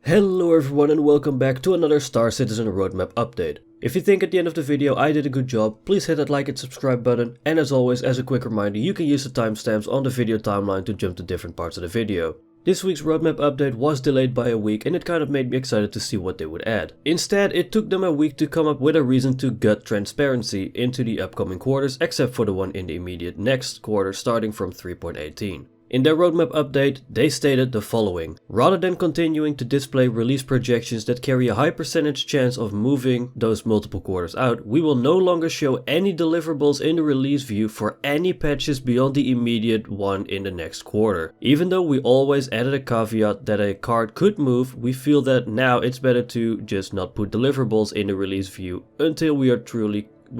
Hello everyone and welcome back to another Star Citizen roadmap update. If you think at the end of the video I did a good job, please hit that like and subscribe button, and as always, as a quick reminder, you can use the timestamps on the video timeline to jump to different parts of the video. This week's roadmap update was delayed by a week and it kind of made me excited to see what they would add. Instead, it took them a week to come up with a reason to gut transparency into the upcoming quarters, except for the one in the immediate next quarter starting from 3.18. In their roadmap update, they stated the following: rather than continuing to display release projections that carry a high percentage chance of moving those multiple quarters out, we will no longer show any deliverables in the release view for any patches beyond the immediate one in the next quarter. Even though we always added a caveat that a card could move, we feel that now it's better to just not put deliverables in the release view until we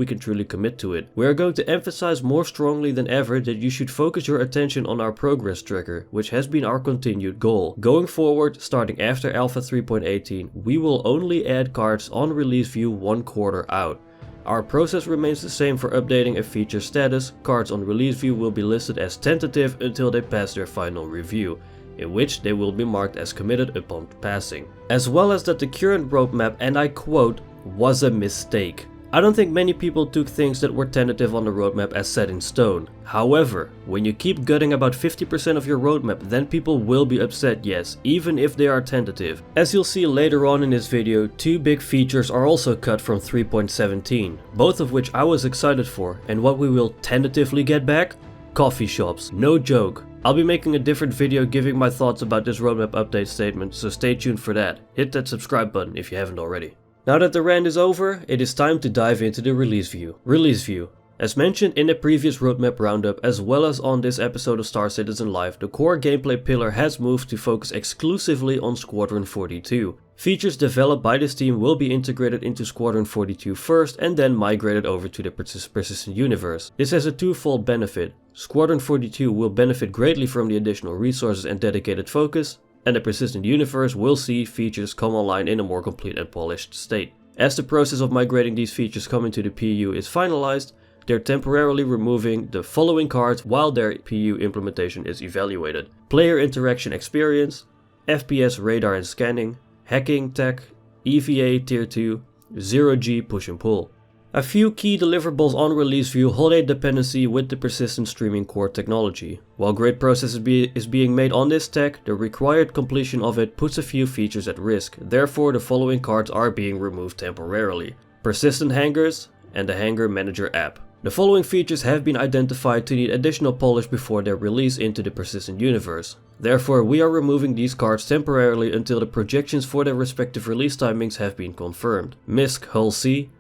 can truly commit to it. We are going to emphasize more strongly than ever that you should focus your attention on our progress tracker, which has been our continued goal. Going forward, starting after Alpha 3.18, we will only add cards on release view one quarter out. Our process remains the same for updating a feature status. Cards on release view will be listed as tentative until they pass their final review, in which they will be marked as committed upon passing. As well as that the current roadmap, and I quote, was a mistake. I don't think many people took things that were tentative on the roadmap as set in stone. However, when you keep gutting about 50% of your roadmap, then people will be upset, yes, even if they are tentative. As you'll see later on in this video, two big features are also cut from 3.17, both of which I was excited for, and what we will tentatively get back? Coffee shops, no joke. I'll be making a different video giving my thoughts about this roadmap update statement, so stay tuned for that. Hit that subscribe button if you haven't already. Now that the rant is over, it is time to dive into the release view. Release view. As mentioned in the previous roadmap roundup, as well as on this episode of Star Citizen Live, the core gameplay pillar has moved to focus exclusively on Squadron 42. Features developed by this team will be integrated into Squadron 42 first and then migrated over to the persistent universe. This has a twofold benefit. Squadron 42 will benefit greatly from the additional resources and dedicated focus, and the persistent universe will see features come online in a more complete and polished state. As the process of migrating these features coming to the PU is finalized, they're temporarily removing the following cards while their PU implementation is evaluated: player interaction experience, FPS radar and scanning, hacking tech, EVA tier 2, 0G push and pull. A few key deliverables on release view hold a dependency with the persistent streaming core technology. While great progress is being made on this tech, the required completion of it puts a few features at risk. Therefore, the following cards are being removed temporarily: persistent hangars and the Hangar Manager app. The following features have been identified to need additional polish before their release into the persistent universe. Therefore, we are removing these cards temporarily until the projections for their respective release timings have been confirmed. MISC Hull C,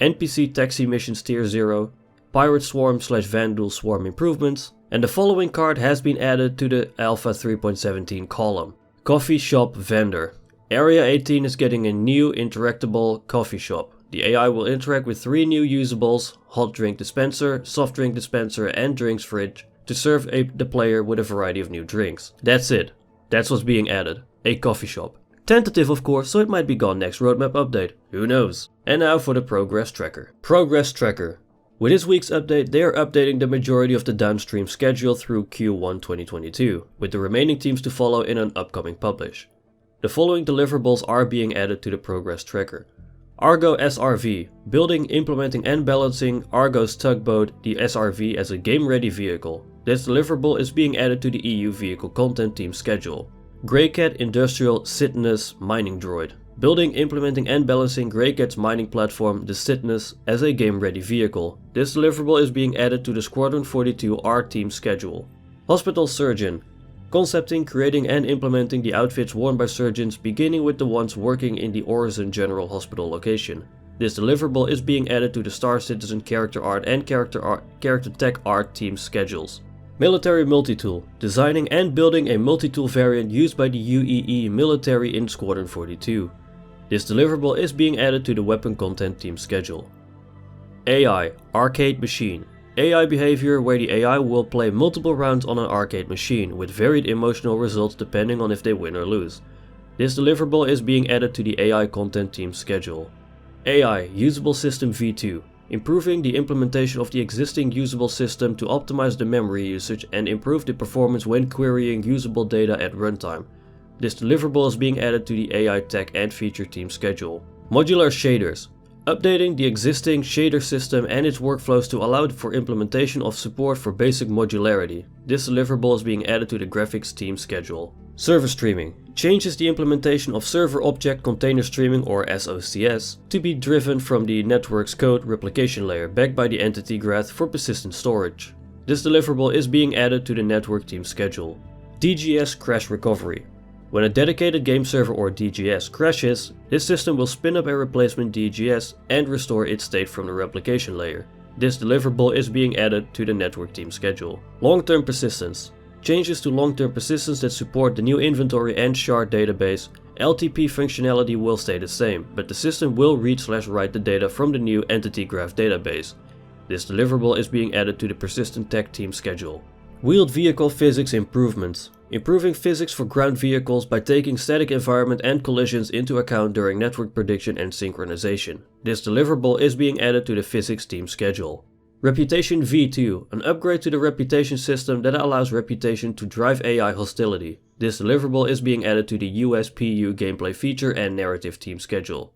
NPC Taxi Missions Tier 0, Pirate Swarm/Vandal Swarm improvements, and the following card has been added to the Alpha 3.17 column: Coffee Shop Vendor. Area 18 is getting a new interactable coffee shop. The AI will interact with 3 new usables: hot drink dispenser, soft drink dispenser, and drinks fridge, to serve the player with a variety of new drinks. That's it. That's what's being added. A coffee shop. Tentative of course, so it might be gone next roadmap update. Who knows? And now for the progress tracker. Progress tracker. With this week's update, they are updating the majority of the downstream schedule through Q1 2022, with the remaining teams to follow in an upcoming publish. The following deliverables are being added to the progress tracker: Argo SRV, building, implementing and balancing Argo's tugboat, the SRV, as a game-ready vehicle. This deliverable is being added to the EU vehicle content team schedule. Greycat Industrial Citness Mining Droid, building, implementing and balancing Greycat's mining platform, the Citness, as a game-ready vehicle. This deliverable is being added to the Squadron 42 R team schedule. Hospital Surgeon, concepting, creating and implementing the outfits worn by surgeons, beginning with the ones working in the Orison General Hospital location. This deliverable is being added to the Star Citizen character art and character tech art team schedules. Military Multitool, designing and building a multi-tool variant used by the UEE military in Squadron 42. This deliverable is being added to the weapon content team schedule. AI, arcade machine. AI behavior where the AI will play multiple rounds on an arcade machine with varied emotional results depending on if they win or lose. This deliverable is being added to the AI content team schedule. AI, usable system V2. Improving the implementation of the existing usable system to optimize the memory usage and improve the performance when querying usable data at runtime. This deliverable is being added to the AI tech and feature team schedule. Modular shaders. Updating the existing shader system and its workflows to allow for implementation of support for basic modularity. This deliverable is being added to the graphics team schedule. Server streaming. Changes the implementation of server object container streaming or SOCS to be driven from the network's code replication layer backed by the entity graph for persistent storage. This deliverable is being added to the network team schedule. DGS crash recovery. When a dedicated game server or DGS crashes, this system will spin up a replacement DGS and restore its state from the replication layer. This deliverable is being added to the network team schedule. Long-term persistence. Changes to long-term persistence that support the new inventory and shard database. LTP functionality will stay the same, but the system will read/write the data from the new entity graph database. This deliverable is being added to the persistent tech team schedule. Wheeled vehicle physics improvements. Improving physics for ground vehicles by taking static environment and collisions into account during network prediction and synchronization. This deliverable is being added to the physics team schedule. Reputation v2, an upgrade to the reputation system that allows reputation to drive AI hostility. This deliverable is being added to the USPU gameplay feature and narrative team schedule.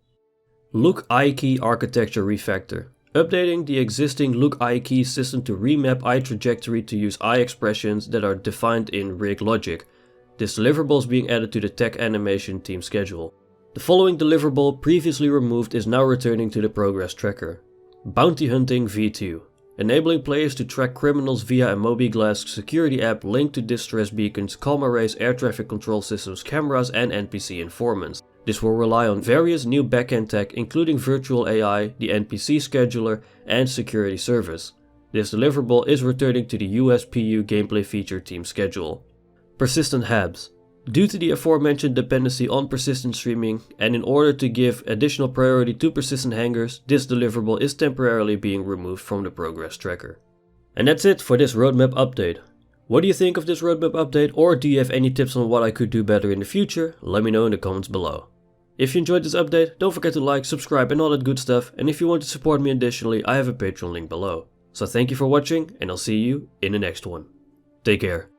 Look I-key architecture refactor. Updating the existing Look I-key system to remap eye trajectory to use eye expressions that are defined in rig logic. This deliverable is being added to the tech animation team schedule. The following deliverable, previously removed, is now returning to the progress tracker. Bounty hunting v2. Enabling players to track criminals via a mobiGlass security app linked to distress beacons, calm arrays, air traffic control systems, cameras and NPC informants. This will rely on various new backend tech including virtual AI, the NPC scheduler and security service. This deliverable is returning to the USPU gameplay feature team schedule. Persistent HABs. Due to the aforementioned dependency on persistent streaming, and in order to give additional priority to persistent hangers, this deliverable is temporarily being removed from the progress tracker. And that's it for this roadmap update. What do you think of this roadmap update, or do you have any tips on what I could do better in the future? Let me know in the comments below. If you enjoyed this update, don't forget to like, subscribe and all that good stuff, and if you want to support me additionally, I have a Patreon link below. So thank you for watching, and I'll see you in the next one. Take care.